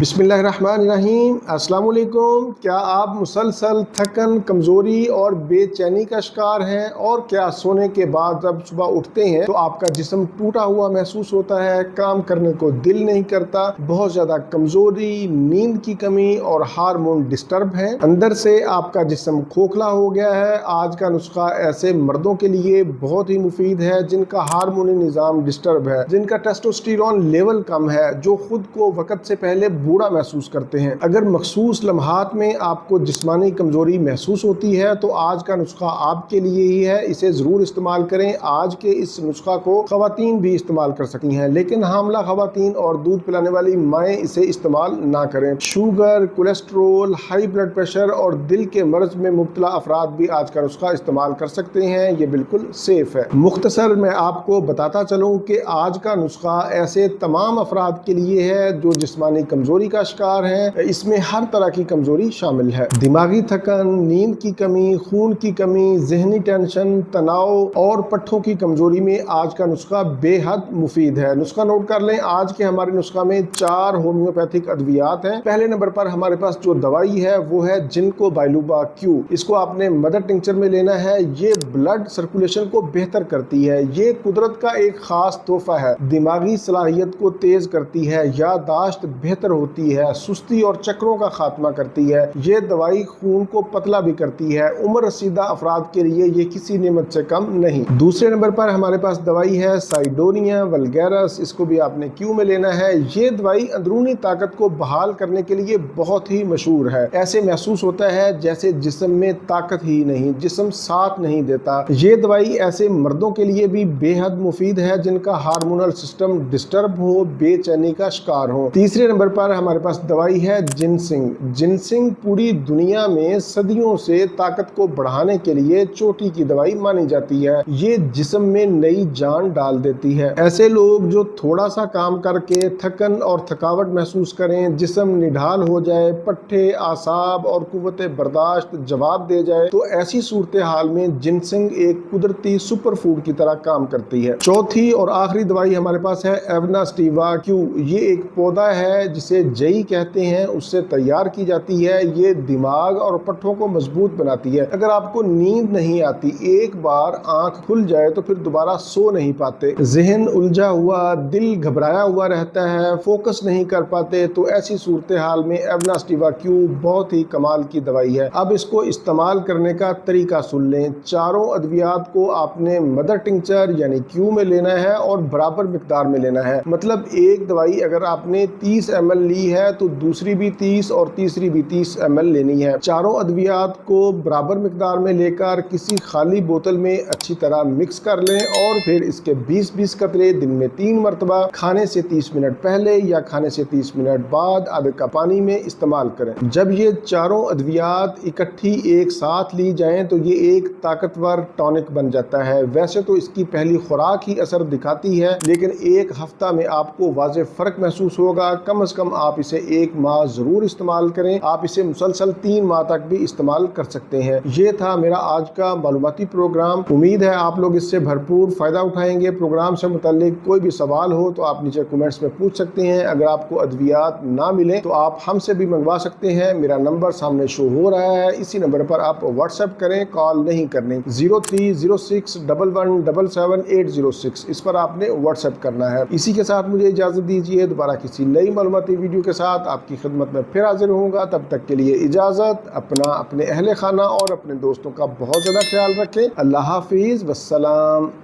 बिस्मिल्लाहिर्रहमानिर्रहीम। अस्सलाम वालेकुम। क्या आप मुसलसल थकन, कमज़ोरी और बेचैनी का शिकार हैं? और क्या सोने के बाद जब सुबह उठते हैं तो आपका जिस्म टूटा हुआ महसूस होता है, काम करने को दिल नहीं करता, बहुत ज़्यादा कमज़ोरी, नींद की कमी और हार्मोन डिस्टर्ब हैं, अंदर से आपका जिस्म खोखला हो गया है? आज का नुस्खा ऐसे मर्दों के लिए बहुत ही मुफीद है जिनका हार्मोनी निज़ाम डिस्टर्ब है, जिनका टेस्टोस्टेरोन लेवल कम है, जो खुद को वक्त से पहले बूढ़ा महसूस करते हैं। अगर मखसूस लम्हात में आपको जिस्मानी कमजोरी महसूस होती है तो आज का नुस्खा आपके लिए ही है, इसे जरूर इस्तेमाल करें। आज के इस नुस्खा को खवातीन भी इस्तेमाल कर सकती हैं, लेकिन हामला खवातीन और दूध पिलाने वाली माएँ इसे इस्तेमाल ना करें। Sugar, cholesterol, high blood pressure और दिल के मर्ज में मुब्तला अफराद भी आज का नुस्खा इस्तेमाल कर सकते हैं, ये बिल्कुल सेफ है। मुख्तसर मैं आपको बताता चलूँ कि आज का नुस्खा ऐसे तमाम अफराद के लिए है जो जिस्मानी कमजोरी का शिकार है। इसमें हर तरह की कमजोरी शामिल है। दिमागी थकन, नींद की कमी, खून की कमी, जहनी टेंशन, तनाव और पट्ठों की कमजोरी में आज का नुस्खा बेहद मुफीद है। नुस्खा नोट कर लें। आज के हमारे नुस्खा में 4 होम्योपैथिक अद्वियात हैं। पहले नंबर पर हमारे पास जो दवाई है वो है जिनको बाइलूबा क्यू। इसको आपने मदर टिंचर में लेना है। ये ब्लड सर्कुलेशन को बेहतर करती है। ये कुदरत का एक खास तोहफा है। दिमागी सलाहियत को तेज करती है, याददाश्त बेहतर होती है, सुस्ती और चक्रों का खात्मा करती है। ये दवाई खून को पतला भी करती है। उम्र रसीदा अफराद के लिए ये किसी नेमत से कम नहीं। दूसरे नंबर पर हमारे पास दवाई है साइडोनिया वल्गैरस। इसको भी आपने क्यू में लेना है। ये दवाई अंदरूनी ताकत को बहाल करने के लिए बहुत ही मशहूर है। ऐसे महसूस होता है जैसे जिस्म में ताकत ही नहीं, जिस्म साथ नहीं देता। ये दवाई ऐसे मर्दों के लिए भी बेहद मुफीद है जिनका हार्मोनल सिस्टम डिस्टर्ब हो, बेचैनी का शिकार हो। तीसरे नंबर पर हमारे पास दवाई है जिनसिंग। जिनसिंग पूरी दुनिया में सदियों से ताकत को बढ़ाने के लिए चोटी की दवाई मानी जाती है। ये जिस्म में नई जान डाल देती है। ऐसे लोग जो थोड़ा सा काम करके थकन और थकावट महसूस करें, जिस्म निढाल हो जाए, पट्ठे, आसाब और कुव्वत बर्दाश्त जवाब दे जाए, तो ऐसी सूरत हाल में जिनसिंग एक कुदरती सुपर फूड की तरह काम करती है। चौथी और आखिरी दवाई हमारे पास है एवनास्टीवा क्यू। ये एक पौधा है जिसे जई कहते हैं, उससे तैयार की जाती है। ये दिमाग और पट्ठों को मजबूत बनाती है। अगर आपको नींद नहीं आती, एक बार आंख खुल जाए तो फिर दोबारा सो नहीं पाते, जहन उलझा हुआ, दिल घबराया हुआ रहता है, फोकस नहीं कर पाते, तो ऐसी सूरत हाल में एवनास्टीवा क्यू बहुत ही कमाल की दवाई है। अब इसको इस्तेमाल करने का तरीका सुन लें। चारों अद्वियात को आपने मदर टिंचर यानी क्यू में लेना है और बराबर मिकदार में लेना है। मतलब एक दवाई अगर आपने 30 ml ली है तो दूसरी भी 30 और तीसरी भी 30 ml लेनी है। चारों अद्वियात को बराबर मिकदार में लेकर किसी खाली बोतल में अच्छी तरह मिक्स कर लें और फिर इसके 20-20 कतरे दिन में 3 मरतबा खाने से 30 मिनट पहले या खाने से 30 मिनट बाद आधे कप पानी में इस्तेमाल करें। जब ये चारों अद्वियात इकट्ठी एक साथ ली जाएं तो ये एक ताकतवर टॉनिक बन जाता है। वैसे तो इसकी पहली खुराक ही असर दिखाती है, लेकिन एक हफ्ता में आपको वाज़ेह फर्क महसूस होगा। कम से कम आप इसे 1 माह जरूर इस्तेमाल करें। आप इसे मुसलसल 3 माह तक भी इस्तेमाल कर सकते हैं। ये था मेरा आज का मालूमाती प्रोग्राम। उम्मीद है आप लोग इससे भरपूर फायदा उठाएंगे। प्रोग्राम से मुताल्लिक कोई भी सवाल हो तो आप नीचे कमेंट्स में पूछ सकते हैं। अगर आपको अद्वियात ना मिले तो आप हमसे भी मंगवा सकते हैं। मेरा नंबर सामने शो हो रहा है, इसी नंबर पर आप व्हाट्सएप करें, कॉल नहीं करनी। 030611777806 इस पर आपने व्हाट्सएप करना है। इसी के साथ मुझे इजाजत दीजिए। दोबारा किसी नई मालूमाती वीडियो के साथ आपकी खिदमत में फिर हाजिर होऊंगा। तब तक के लिए इजाजत। अपना, अपने अहले खाना और अपने दोस्तों का बहुत ज्यादा ख्याल रखें। अल्लाह हाफिज, वस्सलाम।